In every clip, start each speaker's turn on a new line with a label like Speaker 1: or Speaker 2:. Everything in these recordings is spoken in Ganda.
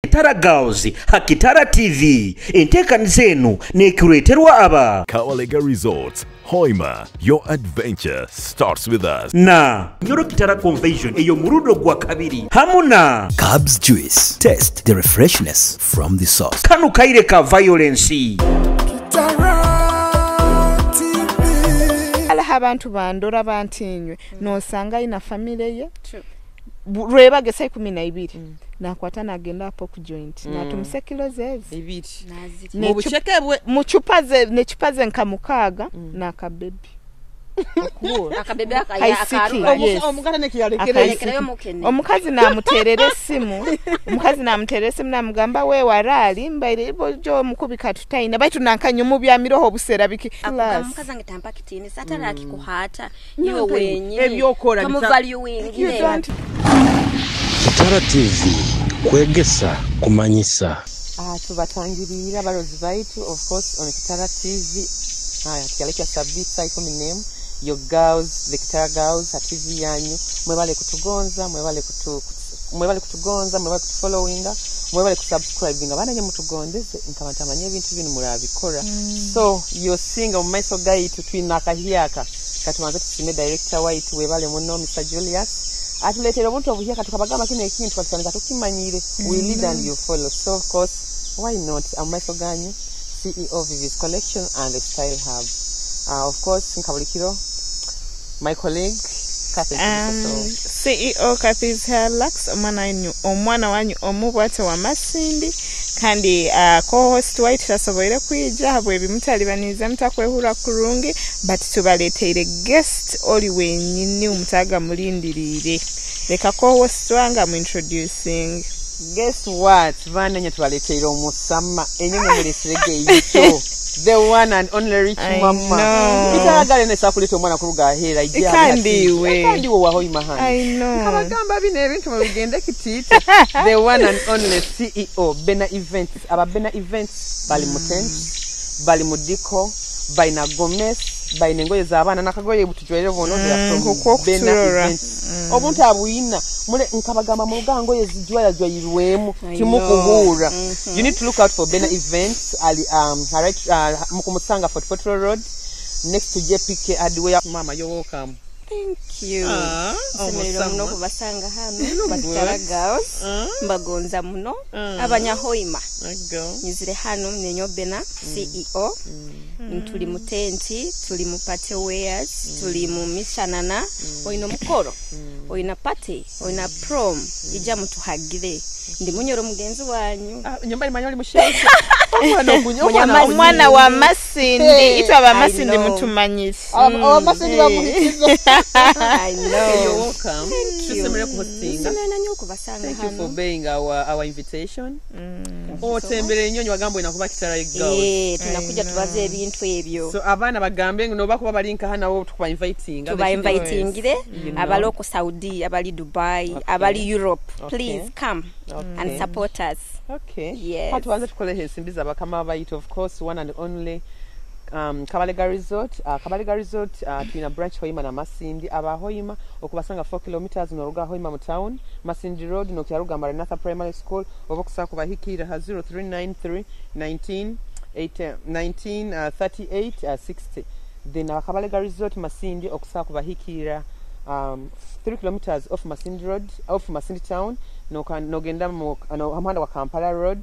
Speaker 1: Kitara Girls, Kitara TV, enteekaniza eno n'ekuleeterwa aba
Speaker 2: Kwegesa Resorts, Hoima, your adventure starts with us.
Speaker 1: na Nyoro Kitara Convention eyo muludo gwa kabiri hamuna
Speaker 3: Cubs Juice. Taste the refreshness from the sauce.
Speaker 1: Kanu kaire ka violence
Speaker 4: Alaha abantu bandora bantinywe nosanga ina family ye rweba gesa 12 nakwata nagenda hapo ku joint natumse kilo zezi
Speaker 5: ibiri
Speaker 4: mu bushekebwe mu chupa ze nkamukaga na kabebi
Speaker 6: akabebe akaruka
Speaker 5: omugana nekiyalekereyo
Speaker 6: mukene
Speaker 4: omukazi namuterere simu namugamba we warali mbaire bojo mukubika tutaina baitu nankanya mu byamiroho busera biki
Speaker 6: omukazi angetampa kitini satara akikuhata iwe wenye
Speaker 5: ebyokora
Speaker 6: kamu value wingine
Speaker 7: Kitara TV, Kwegesa, Kumanyisa.
Speaker 5: Tubatangirira balozi baitu, of course, on Kitara TV. Tukaleka submit iko name your girls, the Kitara Girls, TV yanyu. Mwebale kutugonza, mwebale kutugonza, mwebale kutufollowinga, mwebale kusubscribinga. Bana nye mutugondeze nkabatamanye ebintu binu murabikora. So, you're seeing on my so guy to twinaka hiyaka. Katumanze tusime director waitu webale muno Mr. Julius. Atuletera omuntu obuhyaka tukabagamba kino ekintu twatandika tukimanyire we lead and you follow. So of course why not Amasoganyu, CEO of Vivis Collection and the Style Hub. Of course nkabulikiro my colleague
Speaker 4: CEO Kathy's Hair Lux omwana wanyu omubwate wa Masindi kandi co-host white tasoboire kwijja habwe bimutalibaniza mutakwehura kurungi but tubaletere guest oli wenyini umutaga mulindirire leka co-host wanga mu introducing.
Speaker 5: Guess what vananya tubaletere omusama enyonyo mulisirege yicho the one and only rich mama itagale nesakulita omwana kuruga ahera ijja kandi wo waho imahana
Speaker 4: I know
Speaker 5: kabagamba bine ebintu mubigende kitita the one and only CEO Bena Events aba Bena Events bali mutent bali mudiko baina Gomez baina ngoye zabana nakagoye butujwere bono from Bena Events obuntu abuyina mule nkabagamba mu rugango yezijwaya jwayirwemu timukuhura you need to look out for Bena Events ali mukumutsanga Fort Portal Road next to JPK Adway. Mama, you're welcome.
Speaker 6: Thank you. Semerero muno kubasanga hano Kitara Girls mbagonza muno abanyahoima nyizire hano nenyo Bena CEO tuli mu tenti tuli mu party wears tuli mu mishanana oino mukoro oina party oina prom ija mutuhagire ndi munyoro mugenzi wanyu
Speaker 5: nyumba imanyoli musheke
Speaker 4: mwana wa Masindi itwa ba Masindi mutumanyise
Speaker 5: Masindi bamuhikize
Speaker 6: I know.
Speaker 5: You're welcome.
Speaker 6: Thank you.
Speaker 5: Thank you for being our invitation. Otembere nyonyi wagambo inakuba Kitara Girls.
Speaker 6: Tunakuja tubaze ebintu ebyo.
Speaker 5: So abana bagambe no bakuba balinka hana wo tukuba invitingire
Speaker 6: abali ku Saudi abali Dubai abali Europe please come and support us.
Speaker 5: Okay.
Speaker 6: Yes.
Speaker 5: Hatuanze tukole hesimbiza bakama baitu, of course one and only Kwegesa Resort. Kwegesa Resort twina branch Hoima na Masindi aba Hoima okubasanga 4 kilometers noruga Hoima mu town Masindi Road no kyaruga Maranatha Primary School obokusa kubahikira ha 0393 1938 60. Then Kwegesa Resort Masindi okusa kubahikira 3 kilometers off Masindi Road off Masindi town no genda mu hamanda wa Kampala Road.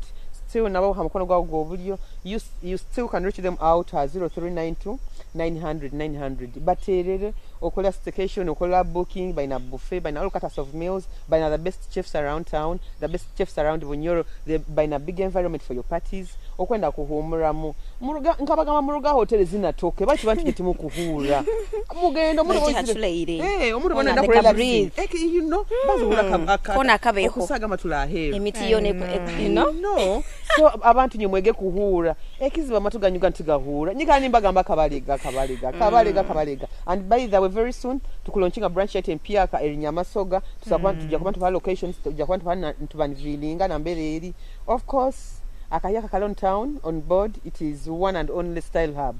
Speaker 5: Still nabo hamukono gwa gobulyo you still can reach them out at 0392 900 baterere okola staycation okola booking by na buffet by na all kinds of meals by na the best chefs around town, the best chefs around Bunyoro, by na big environment for your parties okwenda kuhumuramu muruga nkabagama muruga hotel zinatoke bachi bantu getimu kuhura mugendo omuntu bona ndakola you know bazo
Speaker 6: kona kabeho
Speaker 5: kusaga matula ahera
Speaker 6: emiti yone
Speaker 5: no so abantu nyemwege kuhura ekiziba matuganyuga ntigahura nyikani mbagamba kabaliga and by the way very soon tukulonching branch yet Mpiaka Erinyamasoga tujja kuba tuva locations tujja kuba tubanivilinga na mbere eri of course akayaka Kalon Town on board. It is one and only style hub.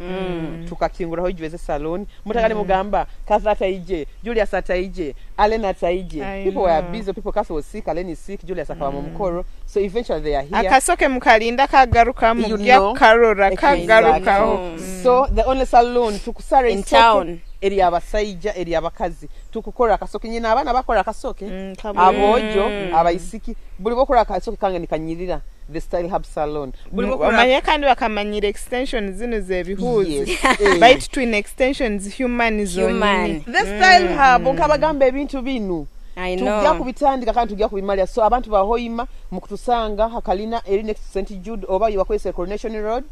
Speaker 5: Tukakingura ho jweze salon. Mutagale mugamba Kaza taije, Julius ataije, Alena ataije. People were busy, people Kaza was sick, Alena is sick, Julius akawa mumukoro. So eventually they are here.
Speaker 4: Akasoke mukalinda kagaruka mugya karora kagaruka.
Speaker 5: So the only salon tukusare
Speaker 6: in town.
Speaker 5: Eri abasaija eri abakazi tukukora akasoke nyina abana bakora akasoke abojo abayisiki buli bokora akasoke kange nikanyirira the style hub salon buli bokora
Speaker 4: amanye kandi bakamanyira extension zino zebihuzi bite twin extensions human zone
Speaker 5: the style hub nkabagamba ebintu binu
Speaker 6: I know.
Speaker 5: Tujja kubitandika kandi tujja kubimalya so abantu bahoyima mukutusanga hakalina eri next St Jude oba yibakwese Coronation Road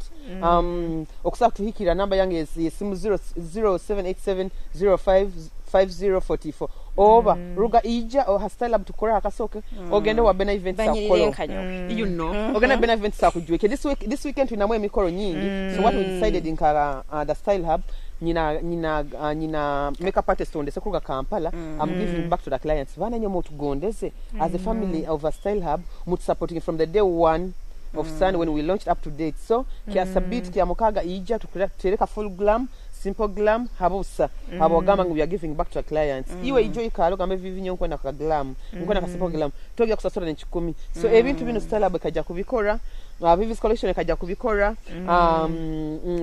Speaker 5: okusaba tuhikira namba yange yesimu 0787055044 oba ruga ija o hastyle tukora akasoke ogende wa Bena events akolo you know ogende Bena events akujweke this weekend tunamwe mikoro nyingi so what we decided in the style hub nina makeup artist on the Sekuruga Kampala. I'm giving back to the clients. Vana nyomo tugondeze as a family of a style hub, mut supporting from the day one of Sun when we launched up to date. So kia sabit kia mokaga ija tukuleka full glam, simple glam, habusa. Habogama we are giving back to the clients. Iwe ijo ikalo kama vivi nyonko na glam, nyonko na simple glam. Togia kusasora nchikumi. So ebintu bino style hub kaja kubikora. Vivis collection ekaja kubikora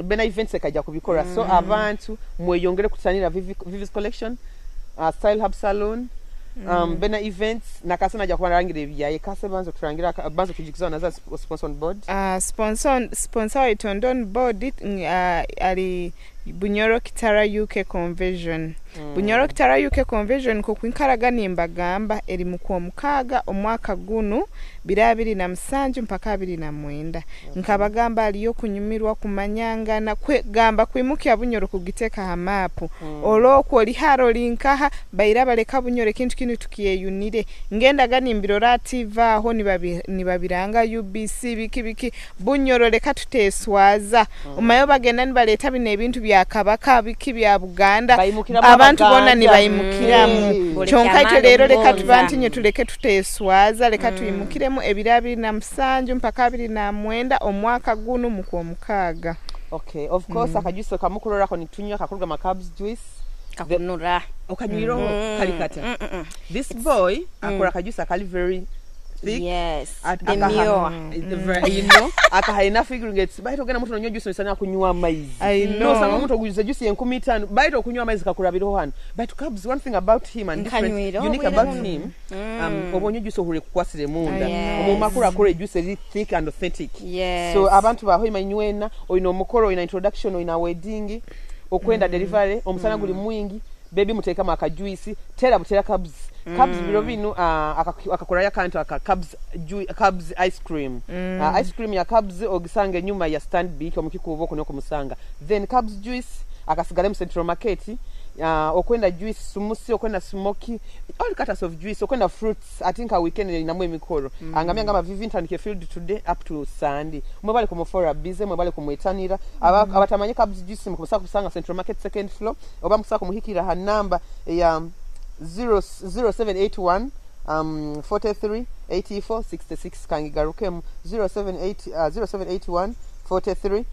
Speaker 5: Bena events ekaja kubikora so abantu mweyongere kutanira Vivis collection style hub salon Bena events nakasana ja kwarangire byaye kase banzo turangira banzo kujikizana za sponsor on board
Speaker 4: sponsor it on board ali Bunyoro Kitara UK conversion Bunyoro Kitara UK conversion ko kwinkaraga nimbagamba eri muko mukaga omwaka gunu 2007 mpaka 2009 nkabagamba aliyo kunyumirwa kumanyanga na kwegamba kwimukya Bunyoro kugiteka ha map oloko oli haro linkaha bayira baleka Bunyoro kintu kinu tukiyeyunire ngenda gani mbirolativa ho nibabiranga UBC biki Bunyoro leka tuteswaza umayo bagenda nibaleta bine ebintu byakabaka biki bya Buganda abantu bona nibayimukiramu chonka ito lero leka tubantinye tuleke tuteswaza leka tuyimukiremu ebirabi na msanju mpaka 2009 omwaka gunu muko mukaga.
Speaker 5: Okay, of course akajuice kamukurora ko nitunywa kakuruga makabs juice
Speaker 6: kakunura
Speaker 5: okanyiro kalikata this boy akora kajuice akali very thick.
Speaker 6: Yes.
Speaker 5: Demio. You know, akahaina figuring it. Baito gena mutu nonywa juice sana kunywa maize.
Speaker 4: I know.
Speaker 5: No, sama mutu gujuza juice yenkumi 5. Baito kunywa maize kakurabiro hano. But Cubs, one thing about him and different, unique about him, obonyo juice ohure kukwasire munda. Omumakura kore juice is thick and authentic.
Speaker 6: Yes.
Speaker 5: So abantu bahoima inywena, oino mukoro, ina introduction, oina wedding, okwenda delivery, omusana guli mwingi, baby muteka maka juice, tera butera Cubs. Cubs birovinu akakora ya kanto Cubs ice cream. Ice cream ya Cubs ogisange nyuma ya stand big omukikubo kuno kumusanga. Then Cubs juice akasigale mu Central Market. Okwenda juice sumusi okwenda smoky all kinds of juice okwenda fruits. I think a weekend inamwe mikoro. Angamya ngama Vivintan ke field today up to Sunday. Mwebale kumofora bize mwebale kumwetanira. Abatamanye Cubs juice mukusaka kusanga Central Market second floor. Oba musaka kumuhikira ha number ya 0781 43 84 66 kangigarukemu 0781 43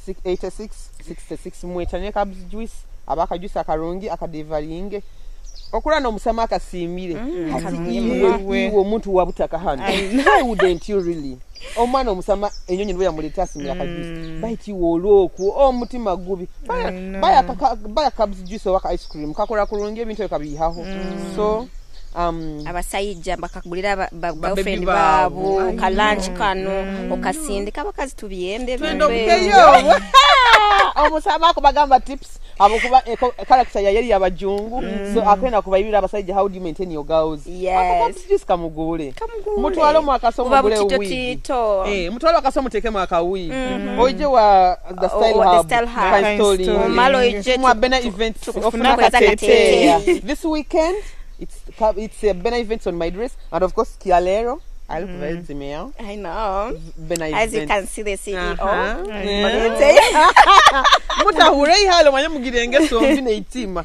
Speaker 5: 86 66 mwetane Cubs juice abaka juice akarungi akadevalinge okura no musama akasimire iwe omuntu wabutaka hano why wouldn't you really omwana omusama enyonyi ndwe yamuleta simira akajuice baiti woloku omutima gubi baya Cubs juice waka ice cream kakora kurungi ebintu kabihaho so
Speaker 6: abasayija bakagulira ba girlfriend babo ka lunch kano okasindika abakazi tubiyembe
Speaker 5: bwe omusama ko bagamba tips abokuba character ya yeri abajungu so akwenda kubayibira abasajja how do you maintain your girls
Speaker 6: yes
Speaker 5: just kamugule mutwalo mwakasomo gule wi mutwalo akasomo tekemo akawi oje wa the style hub story
Speaker 6: malo ije
Speaker 5: mwa Bena events ofuna this weekend it's a Bena events on my dress and of course Kialero I look very similar.
Speaker 6: I know.
Speaker 5: As
Speaker 6: you can see the CEO.
Speaker 5: Muta hurei halo manya mugirenge so mbine itima.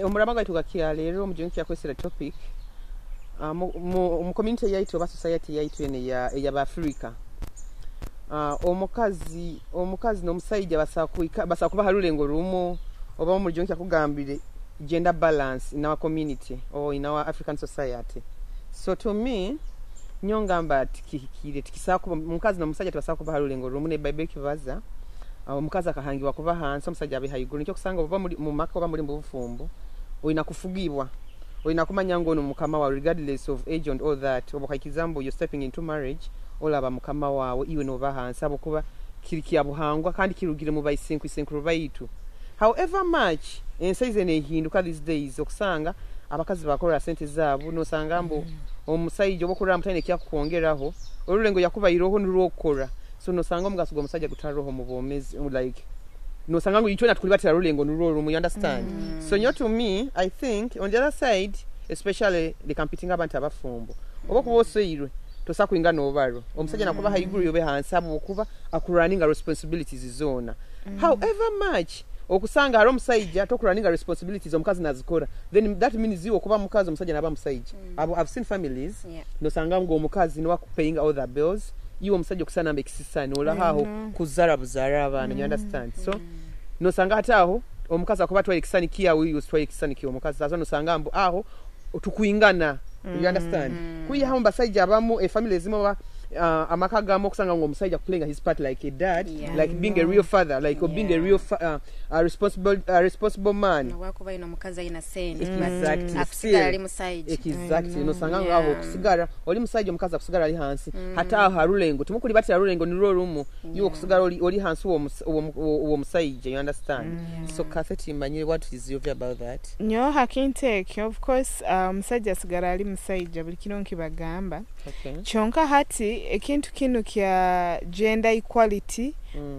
Speaker 5: Omurama gatuka Kialero mujinki yakwesera topic. Mu community yaitu ba society yaitu ene ya Africa. omukazi n'omusajja basa kuba halulengo lumu oba mu jonki akugambire gender balance in our community or in our African society. So to me nyongamba tikihikire tikisakuba mukazi n'omusajja tubasa kuba halulengo lumu ne Bible kibaza omukazi akahangibwa kuba hansi omusajja abe hayiguru nikyo kusanga oba mu maka oba muri mu bufumbo oyina kufugibwa oyina kumanya ngono mukama wa regardless of age and all that oba example you're stepping into marriage olaba mukama wawe iwe no bahansi abo kuba kirikiya buhangwa kandi kirugire mu bayisinkwisenkuru bayitu. However much ensize ne hinduka these days okusanga abakazi bakola sente zaabo no sangambo omusajja obokola mutane kya kuongeraho olulengo yakuba iroho nurokora so no sanga omugaso gomusajja gutaroho mu bomezi like no sangango yichona tukuli batira lulengo nuroro you understand. So nyo to me I think on the other side especially the competing abantu abafumbo obokubosoirwe tosa kuinga novaro omusajja nakuba hayiguru yobe hansabu okuba akuraninga responsibilities zona. However much okusanga haro musajja tokuraninga responsibilities omukazi nazikora then that means you okuba mukazi omusajja naba musajja. I've seen families no sanga ngo omukazi no paying all the bills you omusajja kusana mbekisisana ola haho kuzara buzara abana you understand. So no sanga hataho omukazi akuba twa ekisani kiya we use twa ekisani kiyo omukazi sazo no sanga mbo aho tukuingana you understand. Kuyi hawo basajja abamu a family zimo amakagamo kusanga ngo omusajja playing his part like a dad like being a real father like being a real responsible man
Speaker 6: wakuba ino mukazi ina sente
Speaker 5: exactly
Speaker 6: akusigara ali musajja
Speaker 5: exactly no sanga ngaho kusigara oli musajja omukazi akusigara ali hansi hata harulengo tumukuli batira rulengo ni rumu you okusigara oli hansi wo musajja you understand. So Cathete manyire what is your view about that?
Speaker 4: Nyo hakinteke of course musajja asigara ali musajja buli kino nkibagamba chonka hati ekintu kino kya gender equality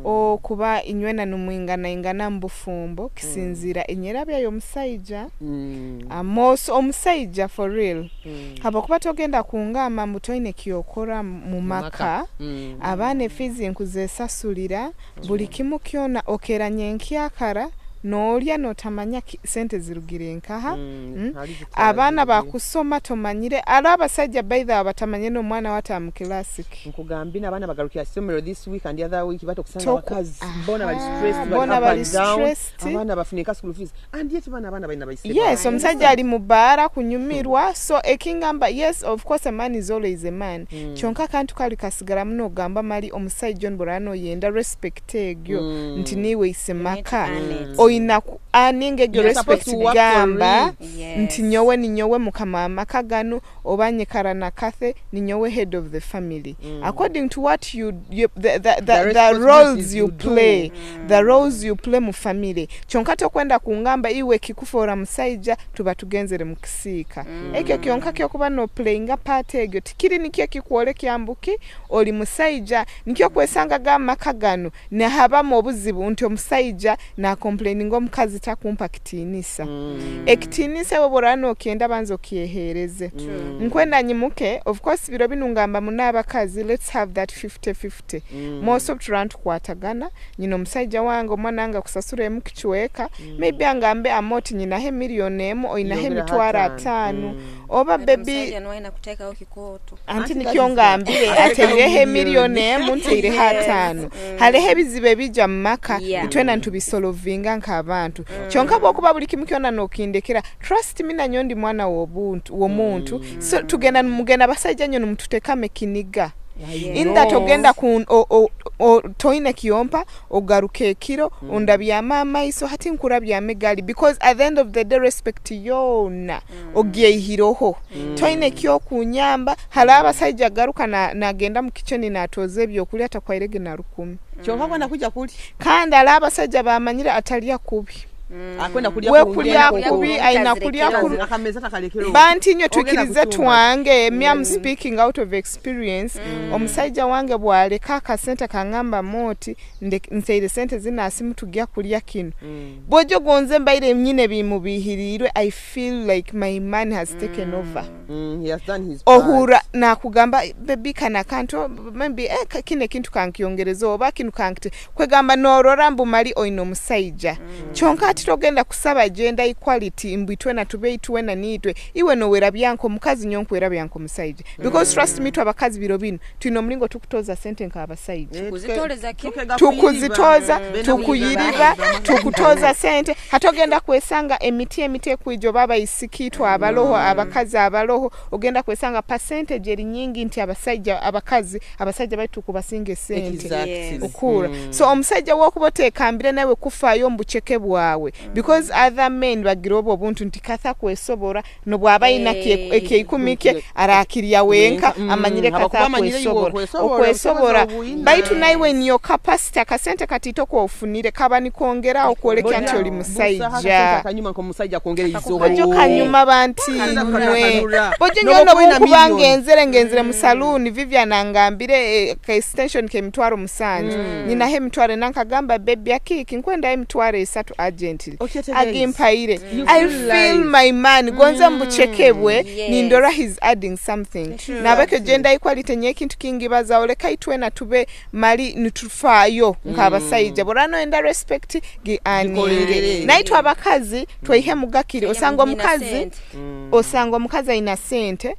Speaker 4: o kuba inywena numwingana ingana mbufumbo kisinzira enyerabya yo musajja most omusajja for real haba kuba togenda kungama mutoine kiyokora mu maka abane fizi nkuzesasulira buli kimu kyona okeranye nkyakara nolya notamanya sente zirugire nkaha abana bakusoma tomanyire alaba sajja baitha abatamanye no mwana wata mu classic
Speaker 5: nkugambina abana bagarukira somero this week and the other week bato kusanga bakazi bona bali stressed abana bafunika school fees and yet abana baina bayise
Speaker 4: yes omusajja ali mubara kunyumirwa so ekingamba yes of course a man is always a man chonka kantu kali kasigara muno gamba mali omusajja nborano yenda respect egyo nti niwe isemaka ina aninge go respect gamba nti nyowe ni nyowe mukama makagano obanye karana kathe ni nyowe head of the family according to what the roles you play the roles you play mu family chonkato kwenda kungamba iwe kikufora musajja tuba tugenzere mukisika ekyo kyonka kyo kuba no playing part egyo tikiri nikyo kikuole kyambuki oli musajja nikyo kwesanga ga makagano ne haba mu obuzibu nti omusajja na complaining omukazi takumpa kitinisa ekitinisa boborano okienda banzo kiyehereze nkwenda nyimuke of course biro binungamba munabakazi let's have that 50-50 most of Toronto kwatagana nyino musajja wange omwananga kusasura emukichweka maybe angambe amoti nyina he milioni emu oina he mitwara 5 oba baby
Speaker 6: anwaina kuteka okikoto
Speaker 4: anti nikyongambire ateire he milioni emu nteire ha 5 hale he bizibe bija maka itwena ntubisolovinga nk'abantu chonka bokuba buli kimukyona nokindekera trust me na nyondi mwana womuntu so tugenda mugenda basajja nyo mututeka mekiniga inda togenda ku toine kiyompa ogaruke kiro ondabya mama iso hati nkurabya megali because at the end of the day respect yona ogyehiroho toine kiyo kunyamba halaba sajja garuka na genda mu kitchen natoze byokulya takwairege na 10
Speaker 5: chonka kwenda kuja kuli
Speaker 4: kandi alaba sajja bamanyire ataliya kubi
Speaker 5: akwenda kulia
Speaker 4: kubi aina kulia
Speaker 5: akameza takalekero
Speaker 4: banti nyo tukirize twange me am speaking out of experience omusajja wange bwale kaka center kangamba moti nseire sente zina asimu tugia kulia kino bojo gonze mbaire mnyine bimubihirirwe I feel like my man has taken over
Speaker 5: he has done his part
Speaker 4: ohura na kugamba baby kana kanto maybe kine kintu kankiyongerezo oba kinu kankite kwegamba norora mbu mali oino musajja chonka baitu togenda kusaba gender equality mbitwe na tubeitwe na nitwe iwe no wera byanko mukazi nyonko wera byanko musaije because trust me abakazi biro bino tuno mlingo tukutoza sente nka abasaije tukuzitoza tukuyiriba tukutoza sente hatogenda kwesanga emite kwijo baba isikitwa abaloho abakazi abaloho ogenda kwesanga percentage eri nyingi nti abasaija abakazi baitu kubasinge sente okura so omusajja wokubote kambire nawe kufayo mbucheke bwawe because other men bagirobo obuntu nti katha kwesobora no bwaba ina ekikumike arakiriya wenka amanyire katha kwesobora baitu naiwe niyo capacity akasente katito ko ofunire kabani kongera okwoleka nti oli musaija
Speaker 5: kanyuma ko musajja kongera izo
Speaker 4: bojo kanyuma banti mwe bojo nyono kubanga ngenzere mu saloon Vivian angambire ka extension ke mitwaro musanje nina he mitwaro nankagamba baby akiki nkwenda he mitwaro esatu urgently agimpaire I feel my man gonza mbuchekebwe nindora he's adding something nabeke gender equality nyekintu kingibaza oleka itwena tube mali nutufayo nkabasaija borano enda respect gi ani naitwa abakazi twihe mugakire osangwa mukazi ina sente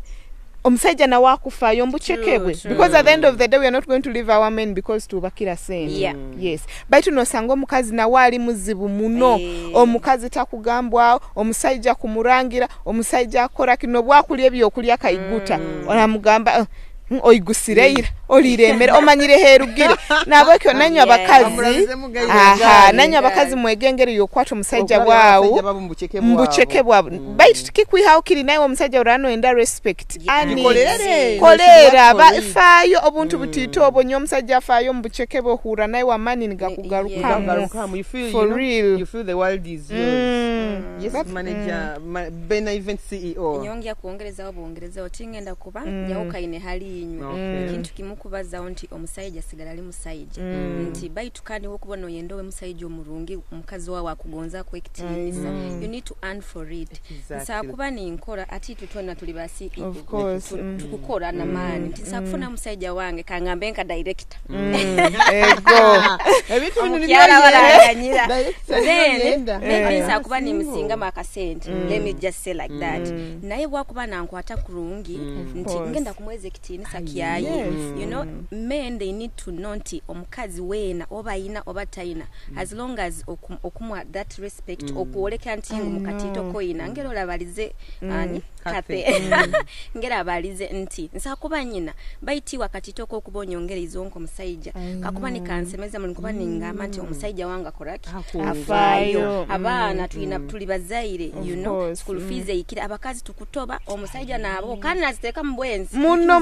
Speaker 4: omusajja na wakufayo mbuchekebwe because at the end of the day we are not going to leave our men because tubakira sente yes baitu nosanga omukazi na wali muzibu muno omukazi takugambwa omusajja kumurangira omusajja akora kino bwakulye byokulya kaiguta onamugamba oigusireira oliremere omanyire herugire nabwekyo nanyo abakazi mwegengere yokwata omusajja bwawo mbucheke bwabo baitu tikikwihawo kiri naye omusajja urano enda respect ani kolera bafayo obuntu butito obonyo omusajja afayo mbucheke bwo hura naye wamani ngakugarukamu for real
Speaker 5: you feel the world is yours yes manager Bena event CEO
Speaker 6: nyongya kuongereza obongereza otingenda kuba nyauka ine hali inyo kintu kimukubaza onti omusajja sigala ali musajja nti baitu kandi wokubona oyendowe musajja omurungi omukazi wawe akugonza ku ekitinisa you need to earn for it sakuba ni nkora ati tutona tuli basi tukukora na mani nti sakufuna musajja wange kangambe nka director
Speaker 4: ego
Speaker 5: ebitu bino
Speaker 6: yala walanganyira then sakuba ni msinga makasente let me just say like that naye bwakuba nankwata kurungi nti ngenda kumweze ekitinisa kiyayi you know men they need to know nti omukazi wena oba ina oba taina as long as okumwa that respect okuoleka nti mukatito koina ngero labalize ani kate ngera abalize nti nsakuba nyina baiti wakatito ko kubonyongera izonko musajja kakuba ni kansemeza mu kuba ningama nti omusajja wanga koraki afayo abana tuli bazaire you know school fees ikira abakazi tukutoba omusajja nabo kandi naziteka mbwenzi
Speaker 4: muno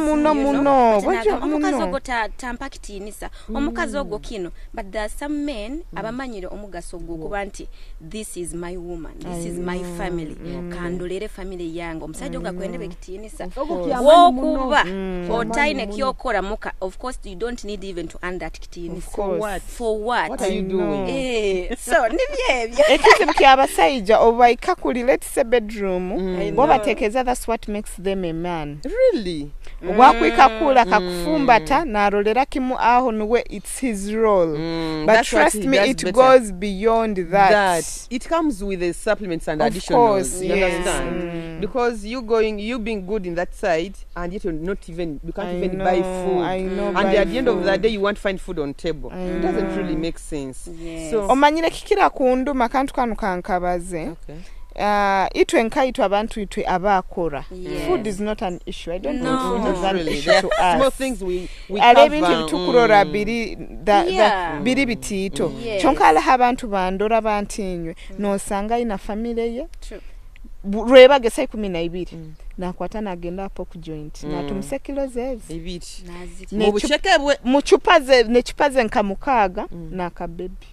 Speaker 6: omukazi ogo tampakitinisa omukazi ogo kino but there are some men abamanyire omugaso gwo kuba nti this is my woman this is my family kandolere family yango omusajja ogo akwendebe kitinisa wokuba otaine kyokora muka of course you don't need even to earn that kitinisa for what
Speaker 5: are you doing
Speaker 6: so nibyebyo
Speaker 4: ekizibu kyabasajja obaika kuli let's say bedroom bobatekeza that's what makes them a man
Speaker 5: really
Speaker 4: wakwika kula kakufumbata na rolera kimu aho nuwe it's his role but trust me it better. Goes beyond that
Speaker 5: it comes with the supplements and additionals you understand because you being good in that side and yet you can't even buy food and at the end of the day you want to find food on table it doesn't really make sense
Speaker 4: so omanyire kikira kundu makantu kanu kankabaze itwe nkaitwa abantu itwe abakora food is not an issue I don't think food is an issue to us
Speaker 5: small things we
Speaker 4: cover tukurora biri bitito chonkala abantu bandora bantinywe no sanga ina family ye rweba gesa 12 nakwata nagenda hapo ku joint na tumse kilo zezi
Speaker 5: ibiti
Speaker 4: mu buchekebwe mu chupaze nkamukaga na kabebi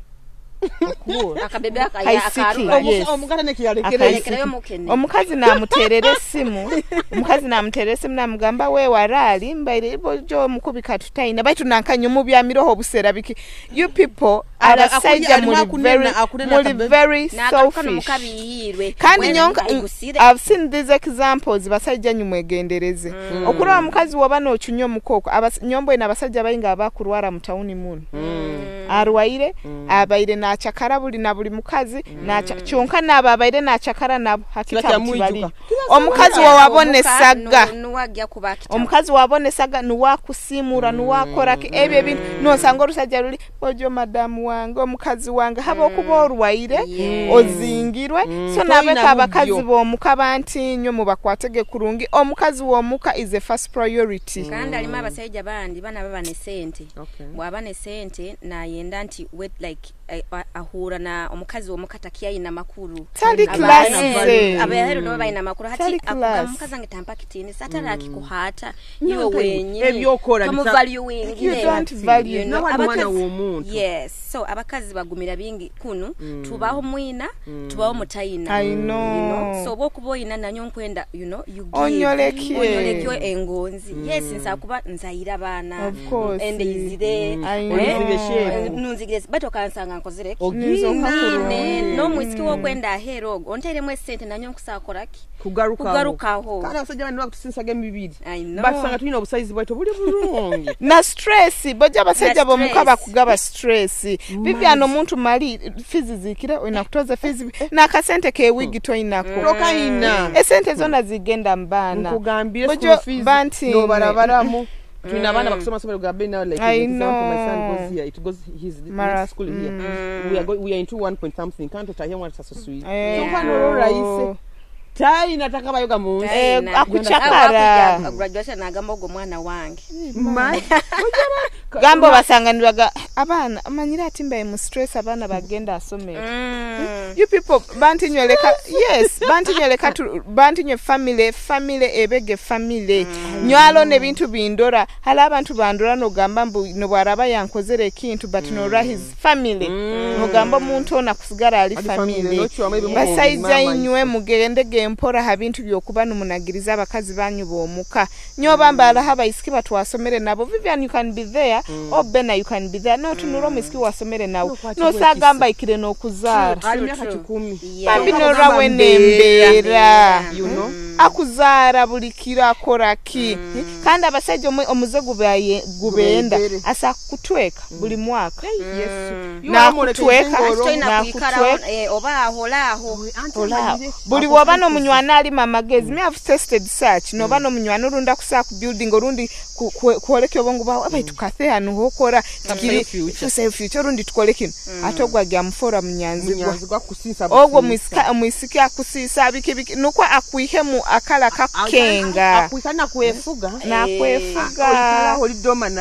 Speaker 6: akabebe akaruka
Speaker 5: omugata nekiyalekereyo
Speaker 4: omukazi namuterere simu namugamba we warali mbaire bojo mukubika tutaina baitu nankanya mu byamiroho busera biki you people abasajja muri very selfish kandi nyonka I've seen these examples basajja nyumwegendereze okura omukazi wabano okunyo mukoko nyombo ina basajja bayinga abakurwara mu tauni muno arwaire abaire nachakara buli na buli mukazi kyonka nabo abaire nachakara nabo hakita mutibali omukazi wawabonesaga omukazi wabonesaga nuwakusimura nuwakoraki ebyo bintu nosanga orusajja luli bojo madamu wange omukazi wange haba okuba orwaire ozingirwe so nabeka abakazi bomuka banti nnyo mubakwatege kurungi omukazi womuka is the first priority
Speaker 6: kandi alima abasajja bandi bana baba ne sente bwaba ne sente na yenda nti with like ahura na omukazi womuka kiyina makuru
Speaker 4: tali class
Speaker 6: abayero no bayina makuru hati omukazi ange tampa kitini satara akikuhata iwe wenye
Speaker 5: ebyokora
Speaker 6: kamu valuing
Speaker 4: you don't value
Speaker 5: no mwana w'omuntu
Speaker 6: yes so abakazi bagumira bingi kunu tubaho mwina tubaho mutayina
Speaker 4: I know
Speaker 6: so bokuboyina nanyo nkwenda you give onyolekyo engonzi yes nsakuba nzayira bana
Speaker 4: of course
Speaker 6: and izide nunzigire bato kansanga nkozere no mwisiki wo kwenda hero ontere mwe sente nanyo nkusakoraki kugarukaho
Speaker 5: kana usajja bandi bakutusinsaga emibiri basanga tulina obusayizi bwaito buli bulungi
Speaker 4: na stress boja basajja bomuka bakugaba stress Vivian omuntu mali fizi zikire oina kutoza fizi na kasente ke wigi toinako
Speaker 5: lokaina
Speaker 4: esente zona zigenda mbana
Speaker 5: nkugambire school fees no barabaramu Tuna bana bakusoma somero gabe now like example my son goes here it goes his school here we are into 1 point something can't utahia mwana sasa sweet so mfano raise tai nataka bayoga mu
Speaker 4: akuchakara
Speaker 6: graduation nagamba go mwana wange
Speaker 4: gambo basanganirwaga abana amanyira atimba mu stress abana bagenda asomera you people bantinyweleka yes bantinyweleka bantinywe family ebege family nywalo ne bintu bindora hala abantu bandora no gamba mbu no baraba yankozere ekintu but no ra his family no gamba muntu ona kusigara ali family basaiza inywe mugende gempora ha bintu byokuba numunagiriza abakazi banyu bomuka nyo bambala haba isiki batwasomere nabo Vivian you can be there or Bena you can be there no tunuro misiki wasomere nawo no sagamba ikire no kuzara bambi no rawe nembera
Speaker 5: you know
Speaker 4: akuzara bulikira akoraki kandi abasajja omuze gubenda asa kutweka buli mwaka na kutweka
Speaker 6: na kutweka oba aholaho
Speaker 4: buli wabano munywana ali mamagezi me have tested search no bano munywana urunda kusa ku building orundi kuoleke obongo bawo abaitu kathe anu hokora kiri future rundi tukolekino atogwa gya mfora munyanzi
Speaker 5: gwa kusisa
Speaker 4: ogwo mwisiki akusisa abikibiki nukwa akuihemu akala kakenga
Speaker 5: akuikana kwefuga
Speaker 4: na kwefuga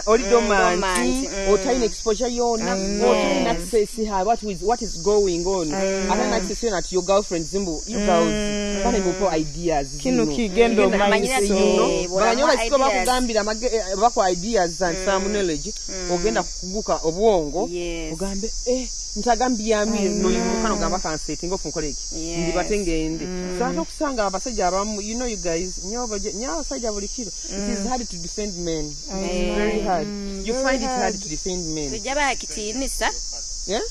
Speaker 5: olidomanti otaina exposure yona otaina access ha what is going on atana access yona to your girlfriend zimbu you girls bana mupo ideas
Speaker 4: kinu kigendo
Speaker 5: manyiso banyola siko bakugambira bako ideas and some knowledge ogenda kukuguka obwongo ogambe ntagambia amiri no yimukano gamba kanseti ngofu nkoleki ndi batengende so atokusanga abasajja abamu you know you guys nyawo sajja bulikiro it is hard to defend men it's very hard you find it hard to defend men
Speaker 6: bijaba kitinisa
Speaker 5: yeah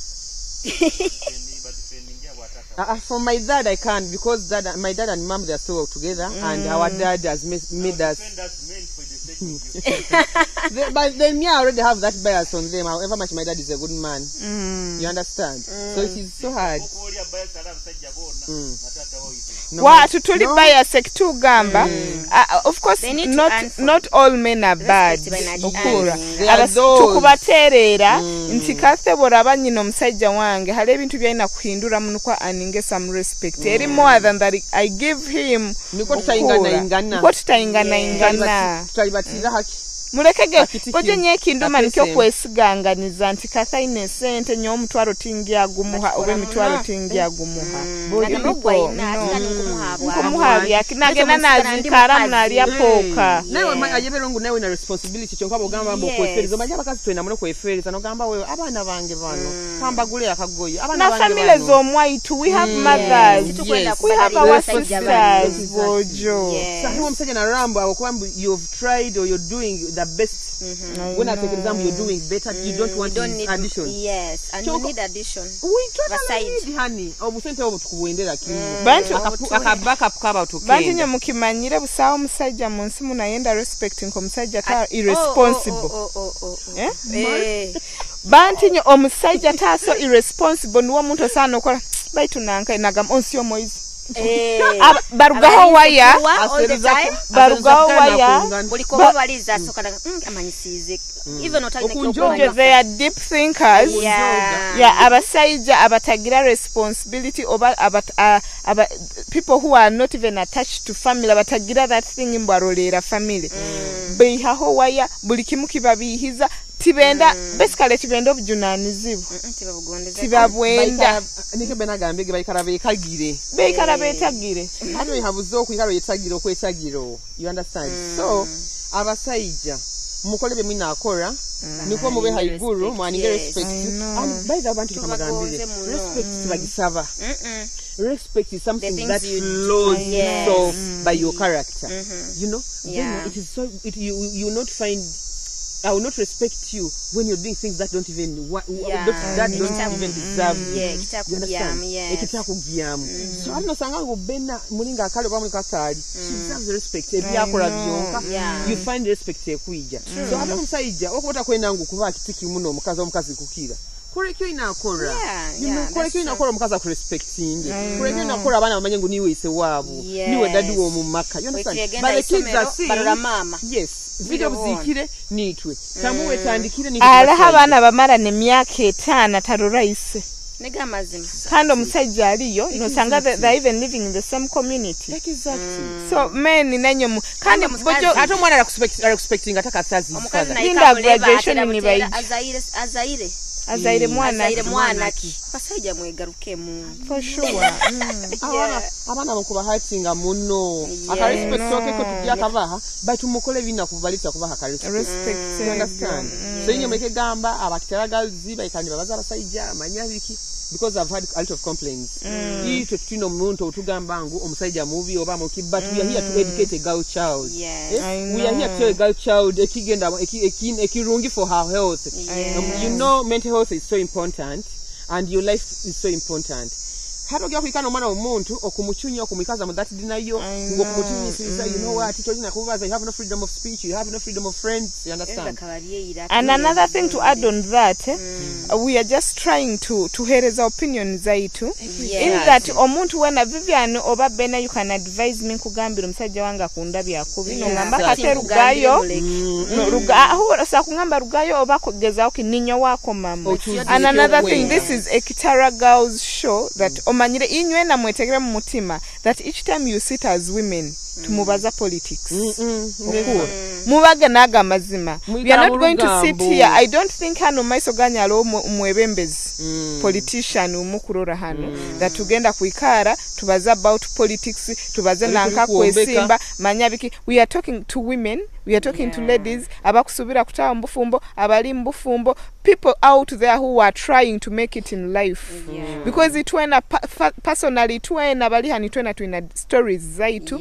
Speaker 5: from my dad I can't because my dad and mom they are still together and our dad has made us but then I already have that bias on them however much my dad is a good man you understand so it is so hard
Speaker 4: What to bias to gamba of course not all men are bad okura tukubaterera nti kathebora abanyino musajja wange hale ebintu byina kuhindura munukwa aninge some respect eri more than that I give him
Speaker 5: niko tutayingana
Speaker 4: tutalibatira haki mulekege boje nyekinduma nikyo kwesiganganiza nti kathaine sente nyo omutwaro tingia gumuha obe mitwaro tingia gumuha boje kumuha yakinagena nazikara mnali apoka
Speaker 5: nawe ajeberongo nawe na responsibility chonka bogamba mbo kweferiza majaba kazi twena muno kweferiza no gamba wewe abana bange bano kamba gule akagoye abana bange
Speaker 4: family zo mwaitu we have mothers we have our sisters bojo
Speaker 5: sahimu msaje na rambo akwamba you've tried or you're doing the best when I take example you're doing better you don't want addition
Speaker 6: yes and you need addition
Speaker 5: we totally need honey obusente obo tukuwendera kimu
Speaker 4: bantu
Speaker 5: akabaka kukaba utokenda
Speaker 4: bantu nye mukimanyire busawo musajja munsi munayenda respecting ko musajja ta irresponsible bantinyo omusajja taso irresponsible nuwo muntu osana okola baitu nanka nagam onsio moizi barugaho waya
Speaker 6: buliko babaliza sokana amanyisize even
Speaker 4: otalineka they are deep thinkers abasajja abatagira responsibility over people who are not even attached to family abatagira that thing mbarolera family beihaho waya buli kimu kibabihiza tibenda basically tibenda obujunanizibu tibabwenda
Speaker 5: nike benagambe bayikara betagire hano ihabuzo kwikaro yetagiro kwetagiro you understand so abasajja mukole be mwina akora niko mube haiguru mwanige respect and by the abantu tukamagambire respect bagisaba respect is something that flows so by your character you know it is so you not find I will not respect you when you're doing things that don't even that don't even deserve ekitakugiamu so alino sanga ngobena mulinga akale kwa mulika kali she deserves respect ebyakora byonka you find respect ekwija so aba musaija okubota kwenda ngo kuba kitiki muno omukazi kukira kurekyo inakora kurekyo inakora omukazi ku respecting kurekyo inakora abana bamanye ngo niwe ise wabo niwe dadi wo mu maka you understand but the kids are seeing
Speaker 6: mama
Speaker 5: video buzikire nitwe tamuwe tandikire ni
Speaker 4: ala abana bamara ne myaka 5 taruraise
Speaker 6: nega mazima
Speaker 4: kandi omusajja aliyo nosanga they even living in the same community
Speaker 5: exactly
Speaker 4: so men nanyo kandi bojo
Speaker 5: ato mwana expecting ataka sazi
Speaker 4: inda graduation ni bayi azaire
Speaker 6: mwana ki basajja mwegaruke mu
Speaker 4: for sure
Speaker 5: abana mukuba hatinga muno aka respect yoke ko tujya kabaha but umukole bina kuvalita kubaha ka respect you understand so inyo meke gamba abakitara girls bayikandi babaza abasajja manyabiki because I've had a lot of complaints ito tuno muntu otugamba ngo omusajja mubi oba muki but we are here to educate a girl child we are here to tell a girl child ekigenda ekirungi for her health you know mental health is so important and your life is so important haro gya kwikana omwana omuntu okumuchunya okumikaza mu that dinayo ngo okumuchunyisiza you know what it na kubaza you have no freedom of speech you have no freedom of friends you understand
Speaker 4: and another thing to add on that we are just trying to hereza opinions zaitu in that omuntu wena Vivian oba Bena you can advise me kugambira omusajja wanga kunda byakubi no ngamba kate rugayo rugaho sakungamba rugayo oba kugeza okininyo wako mama and another thing this is a Kitara girls show that omanyire inywe na mwetegera mu mutima that each time you sit as women tumubaza politics mubaga naga mazima we are not going to sit here I don't think Hanu maiso ganyalo mwebembezi politician umukurora hano that tugenda kuikara tubaza about politics tubaze nanka kwesimba manyabiki we are talking to women we are talking to ladies abakusubira kutawa mbufumbo abali mbufumbo people out there who are trying to make it in life because it wena personally twena bali hani twena stories zaitu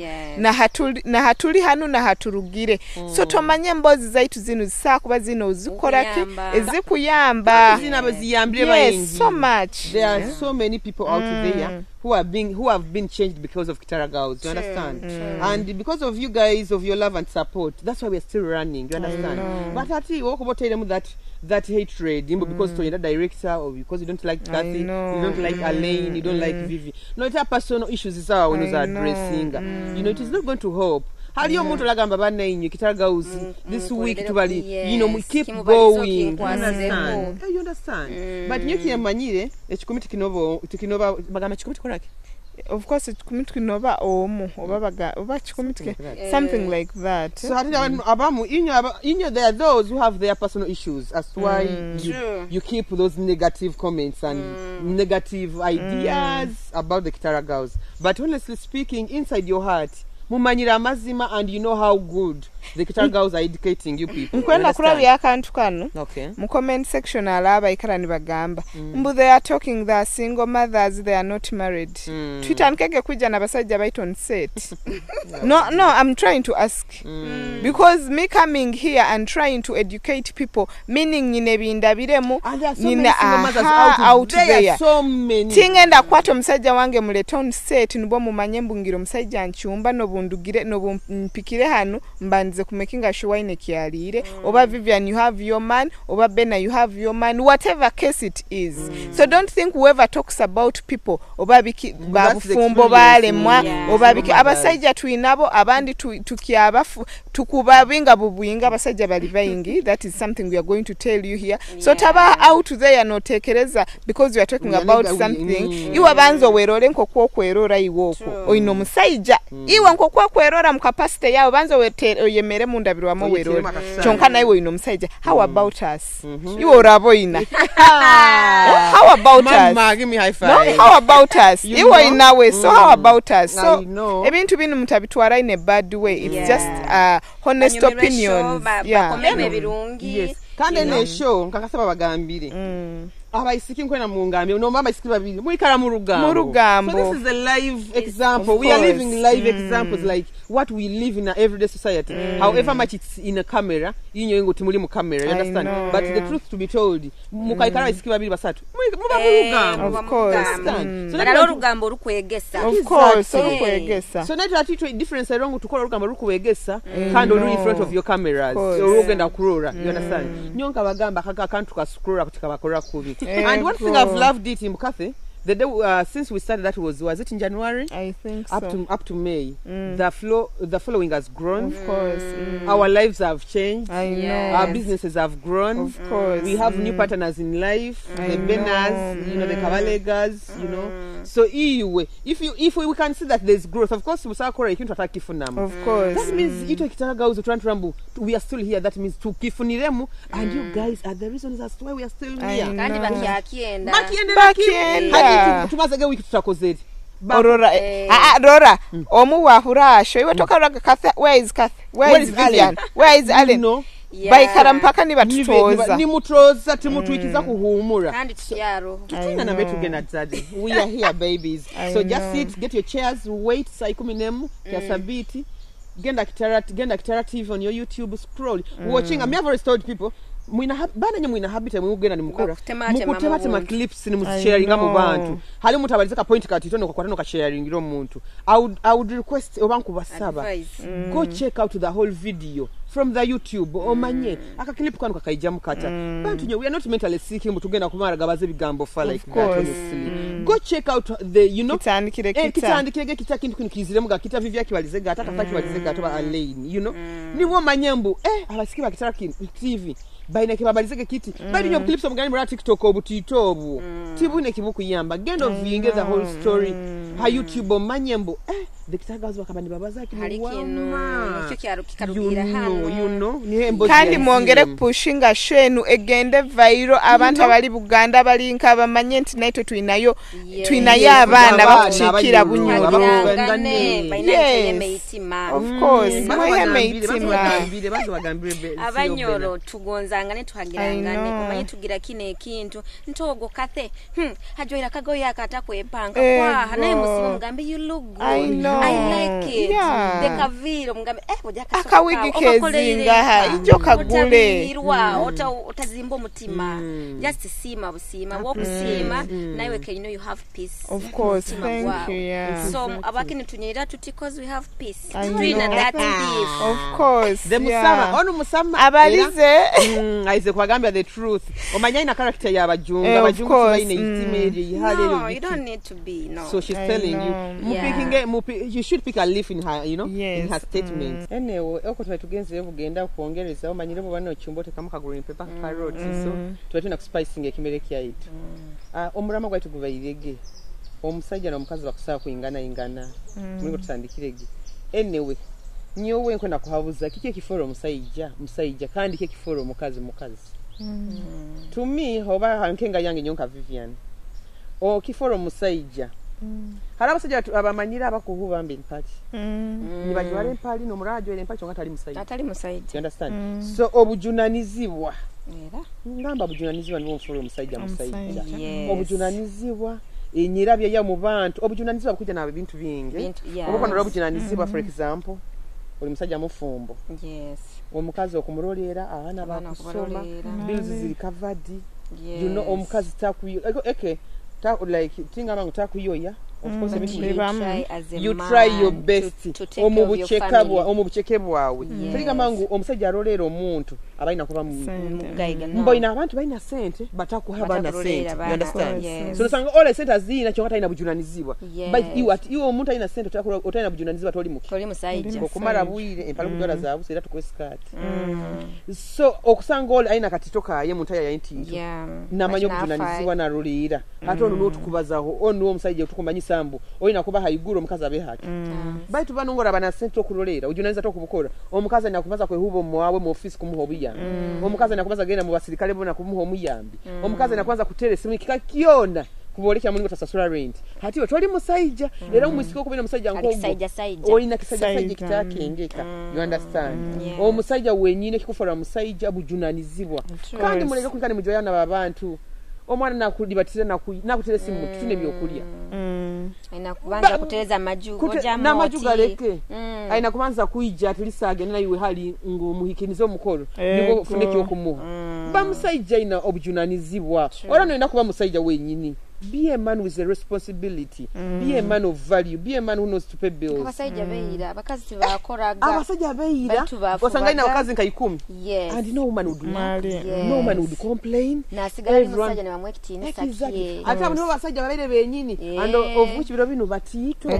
Speaker 4: na hatuli hanu na haturugire so tomanye mbozi zaitu zinu sakuba zino zikoraki ezikuyamba
Speaker 5: zinabaziyambire
Speaker 4: so much
Speaker 5: there are so many people out there who have been changed because of Kitara girls you understand and because of you guys of your love and support that's why we are still running you understand but ati wokobotelemu that hatred because to your director or because you don't like Kathy you don't like Alain you don't like Vivi no it's a personal issues is our when you are addressing you know it is not going to help how do you want to lagamba bana inyo Kitara girls this week tubali you know we keep going you understand but nyo kiyamanyire ekikomiti kinoba bagamba chikomiti koraki
Speaker 4: of course ekikomiti kinoba omu oba chikomiti something like that
Speaker 5: so abamu inyo there are those who have their personal issues as to why you keep those negative comments and negative ideas about the Kitara girls but honestly speaking inside your heart mumanyira mazima and you know how good the Kitara girls are educating you people
Speaker 4: nkwenda kulabi akantu kanu mu comment section alaba ikarani bagamba mbu they are talking the single mothers they are not married twitankeke kuja na basajja bait on set no I'm trying to ask because me coming here and trying to educate people meaning nyine bindabiremu nyine out there
Speaker 5: so many
Speaker 4: tingenda kwato musajja wange muleton set nibo mumanye mbungiro musajja nchumba no bundugire no bumpikire hanu mbanzi ogenze ku making sure ine kyalire oba Vivian you have your man oba Bena you have your man, whatever case it is. So don't think whoever talks about people oba biki babufumbo balemwa oba biki abasajja tuinabo abandi tukyabafu tukubabinga bubuyinga abasajja bali bayingi. That is something we are going to tell you here. So taba out there no tekereza because we are talking about something. Iwa banzo werole nkokwo kwerora iwoko oino musajja iwa nkokwo kwerora mu capacity yawo banzo yemere mu ndabirwamo werole chonka nayo oino musajja. How about us? Iwo raboina. How about us?
Speaker 5: Mama, give me high five.
Speaker 4: No, how about us? Iwo inawe. So how about us? So ebintu binu mutabitwara in a bad way. It's just honest opinions. Yeah.
Speaker 5: Yes. Kandi ne show nkakasaba bagambire. Abaisiki nkwena mungambye no mama isiki babiri muikara mu rugambo. So this is a live example. We are living live examples like what we live in our everyday society. However much it's in a camera, inyo ngo timuli mu camera, you understand? But the truth to be told, mukaikara isiki babiri basatu. Muba mu rugambo.
Speaker 4: Of course.
Speaker 6: So na rugambo rukwegesa.
Speaker 4: Of course, rukwegesa.
Speaker 5: So na tatu difference arongo tukola rugambo rukwegesa kandi uri in front of your cameras. So rugenda kurora, you understand? Nyonka bagamba kaka kantu ka scroll kutika bakora kubi. And one thing I've loved it in Mukathe, the day since we started, that was it in January?
Speaker 4: I think so.
Speaker 5: Up to May. The following has grown.
Speaker 4: Of course.
Speaker 5: Our lives have changed.
Speaker 4: I know.
Speaker 5: Our businesses have grown.
Speaker 4: Of course.
Speaker 5: We have new partners in life. The Benas, you know, the Kavalegas, you know. So if we can see that there's growth, of course, Musakora you can attack Kifunam.
Speaker 4: Of course.
Speaker 5: That means ito Kitara girls trying to ramble. We are still here. That means to Kifuniremu, and you guys are the reasons as to why we are still here.
Speaker 6: Kandi bakienda.
Speaker 4: Bakienda.
Speaker 5: Tumaze ge wiki tutakozeri.
Speaker 4: Aurora Aurora omu wahurasho iwe toka raga Kathy. Where is Kathy? Where is Vivian? Where is Allen?
Speaker 5: No.
Speaker 4: Baikara mpaka ni batutoza.
Speaker 5: Ni mutroza timutwikiza kuhumura.
Speaker 6: Kandi tuyaro.
Speaker 5: Tutina na betu gena zadi. We are here babies. So just sit, get your chairs, wait saa 10 ya sabiti. Genda Kitara TV on your YouTube, scroll. Watching, I mean, I've already told people bana nyo mwina habita mwugenda ni mukora mukutema clips ni musharing abo bantu hali mutabalizeka point kati tono kwa no ka sharing ro muntu. I would request obanku basaba go check out the whole video from the YouTube omanye aka clip kanu kakaija mukata bantu nyo we are not mentally sick mutugenda kumara gabaze bigambo fa like that honestly. Go check out the kitandikire kita kintu kizire muga kita vivya kibalizega ataka faki balizega to ba lane you know niwo manyembu abasiki bakitara TV baina kibabalizeke kiti bali nyo clips omugani muri TikTok obutito obu tibune kibuku yamba gendo vinge the whole story ha YouTube manyembo the kitagazo bakabandi babazaki
Speaker 6: mwa cyo cyaro kikarubira hano
Speaker 5: you know ni hembo
Speaker 4: kandi mwongere pushinga shenu egende viral abantu abali Buganda bali nkaba manyenti naito twinayo abana bakuchikira bunyoro of course
Speaker 5: mwehemeitima bazo bagambire
Speaker 6: abanyoro tugonzangane tuhagirangane umanyi tugira kine kintu ntogo Kathe hajoira kagoya akatakwepanka kwa hanaye musimu mugambe you look good I like it. Yeah. The kaviro mugambe bojaka
Speaker 4: akawigi kezinga ha ijo kagule
Speaker 6: otazimbo mutima just sima busima wokusima nawe can you know you have peace
Speaker 4: of course thank you yeah
Speaker 6: so abakini tunyira tuti because we have peace twina that peace
Speaker 4: of course
Speaker 5: the musama onu musama
Speaker 4: abalize
Speaker 5: aize kwagambia the truth omanya ina character ya abajunga baine itimeri ihale
Speaker 6: no you don't need to be no
Speaker 5: so she's telling you you should pick a leaf in her you know in her statement anyway oko tugenze bugenda kuongereza omanyire bo bano chumbote kama ka green pepper carrot so twetuna spicing ekimere kya it omurama gwa tugubayirege omusajja na omukazi bakusaba kuingana mwiko tutandikirege anyway nyowe nkwenda kuhabuza kiki kiforo musajja kandi kiki kiforo mukazi to me hoba hankenga yange nyonka Vivian o kiforo musajja haraba sajja abamanyira abakuhuba mbi mpati nibajwale mpali no murajo ile mpali chonga atali musajja you understand so obujunanizibwa era ngamba bujunanizibwa niwo mforo musajja obujunanizibwa enyirabye ya mu bantu obujunanizibwa kuja na bintu bingi obukono obujunanizibwa for example oli musajja mufumbo
Speaker 6: yes
Speaker 5: omukazi okumurolera abana bakusoma bills ziri covered you know omukazi takuyo okay like tinga mangu takuyoya of course
Speaker 6: you
Speaker 5: try your best omubucheke bwawe tulika mangu omusajja alolera omuntu abaina kuba mboina abantu baina sente batakuhaba na sente you understand so sanga all sente azina kyokata ina bujunanizibwa but you omuntu aina sente otayina bujunanizibwa toli
Speaker 6: musajja
Speaker 5: okumala bwire empala kudwala zaabu sera tukweskati so okusanga all aina katitoka ye muntu yayinti namanyo bujunanizibwa na rolira ate ono notukubazaho ono omusajja otukumanyisa mbu oyina kuba haiguru omukazi abe haki baitu banongora bana sente okulolera ujunaniza tokubukola omukazi nakubaza kwe hubo mwawe mu office kumuha obuyambi omukazi nakubaza genda mu basirikale bona kumuha omuyambi omukazi nakwanza kutere simu kikakiona kuboleka muri mutasasura rent hati we toli musajja era umwisiko kubina musajja nkogo oyina kisajja kitakengeka you understand omusajja wenyine kikufora musajja bujunanizibwa kandi muleke kunkani mujoyana babantu omwana nakulibatira nakutere simu tutune byokulya
Speaker 6: aina kubanza kutereza majugo jamoti
Speaker 5: na majuga leke aina kubanza kuija tulisage na iwe hali ngumuhikinizo mukoro niko funeki okumuha ba musajja ina obujunanizibwa ora no ina kuba musajja wenyini. Be a man with a responsibility. Be a man of value. Be a man who knows to pay bills.
Speaker 6: Abasajja beira bakazi bakoraga.
Speaker 5: Abasajja beira. Osanga ina bakazi nka 10.
Speaker 6: Yes.
Speaker 5: And no woman would no man would complain.
Speaker 6: Na sigari musajja ne bamwekitini sakiye.
Speaker 5: Ata abantu basajja babeire benyini and of which biro bino batito.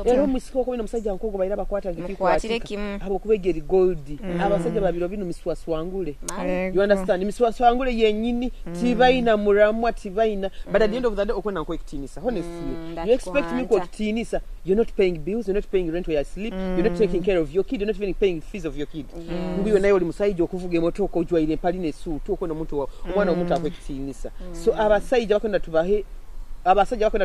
Speaker 5: Ero misiko ko bino musajja nkogo baira bakwata ngikikwatika. Abo kubegeri gold. Abasajja babiro bino miswaswangule. You understand? Miswaswangule yenyini tibaina muramwa tibaina but at the end of the okona nko ekitinisa honestly you expect me ko ekitinisa you're not paying bills, you're not paying rent where you sleep, you're not taking care of your kid, you're not even paying fees of your kid nguyo nayo oli musajja okuvuga emotoko ojwa ile paline su tu okona omuntu omwana omuntu akwekitinisa so abasajja bakwenda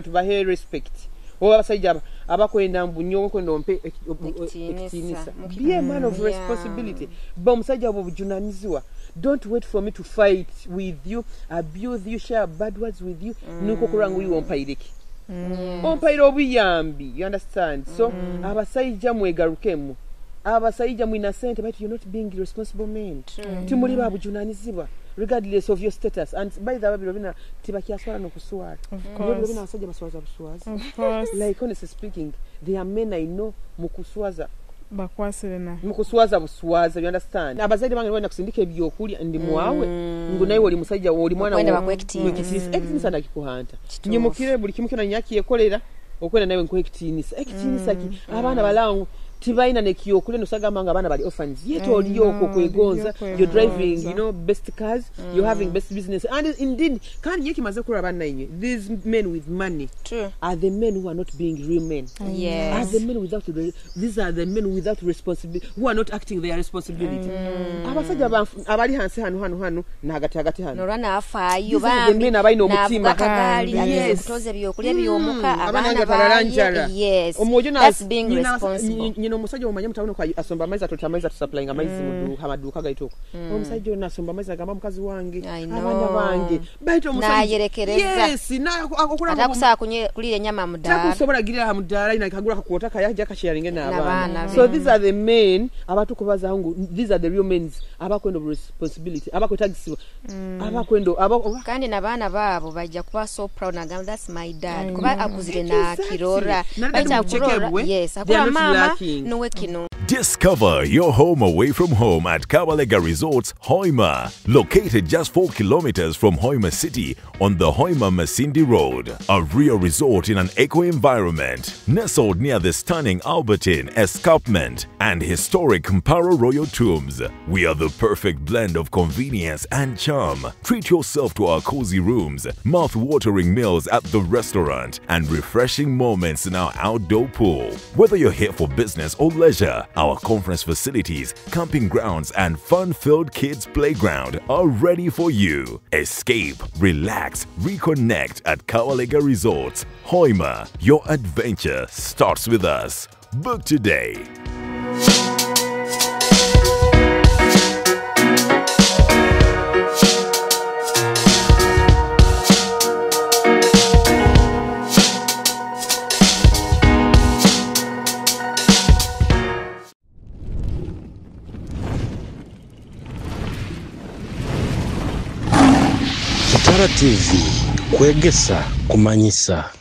Speaker 5: tubahe respect abasajja abakwenda mbunyo ko ndompe ekitinisa be a man of responsibility ba musajja obujunanizwa. Don't wait for me to fight with you, abuse you, share bad words with you. Nuko kurangu you ompaireki. Ompaire obuyambi, you understand? So abasajja mwegarukemu. Abasajja mu innocent but you're not being responsible men. Timuli babujunanizibwa regardless of your status and by the way birobina tibakiaswala nokuswala. Birobina abasajja baswaza buswaza. Like honestly speaking, there are men I know mukuswaza
Speaker 4: bakwasirena
Speaker 5: mukuswaza buswaza you understand abazaidi bange bwana kusindika ebyokulya ndi mwawe ngunayi oli musajja oli mwana
Speaker 6: wa
Speaker 5: ekitinisa ndakikuhanta nyimukire buli kimu kina nyaki yekolera okwenda nawe nko ekitinisa ki abana balangu tibaina nekiyokule nosagamba abana bali orphans yet oli yoko kwegonza you're driving you know best cars you're having best business and indeed can yeki maze kula abana inye these men with money are the men who are not being real men are the men without these are the men without responsibility who are not acting their responsibility abasajja abali hansi hanu nagati hanu
Speaker 6: norana afayo bambi
Speaker 5: n'omutima
Speaker 6: yes kutoze byokulya byomuka abana
Speaker 5: balanjala
Speaker 6: yes
Speaker 5: that's
Speaker 6: being responsible.
Speaker 5: Nyino musajja omanya mutawuno kwa asomba amaiza tutamaiza supplying amaizi mudu hamaduka gaitoko omusajja ona asomba amaiza agamba mukazi wange abana bange baito
Speaker 6: musajja na yerekereza
Speaker 5: yes na akukula
Speaker 6: atakusa kulire nyama mudala
Speaker 5: takusobola girira mudala ina kagura kakuota kayaja kasharinge n'abana so these are the men abatukubaza ngo these are the real men abakwendo responsibility abakwetagisibwa abakwendo
Speaker 6: kandi nabana babo bajja kuba so proud na gamba that's my dad kuba akuzire na kirora baita kurora yes akura mama no wekino.
Speaker 2: Discover your home away from home at Kabalega Resorts, Hoima. Located just 4 kilometers from Hoima City on the Hoima Masindi Road. A real resort in an eco-environment. Nestled near the stunning Albertine Escarpment and historic Mparo Royal Tombs. We are the perfect blend of convenience and charm. Treat yourself to our cozy rooms, mouth-watering meals at the restaurant, and refreshing moments in our outdoor pool. Whether you're here for business or leisure, our conference facilities, camping grounds, and fun-filled kids' playground are ready for you. Escape, relax, reconnect at Kawalega Resorts. Hoima, your adventure starts with us. Book today.
Speaker 7: Kitara TV, Kwegesa, Kumanyisa.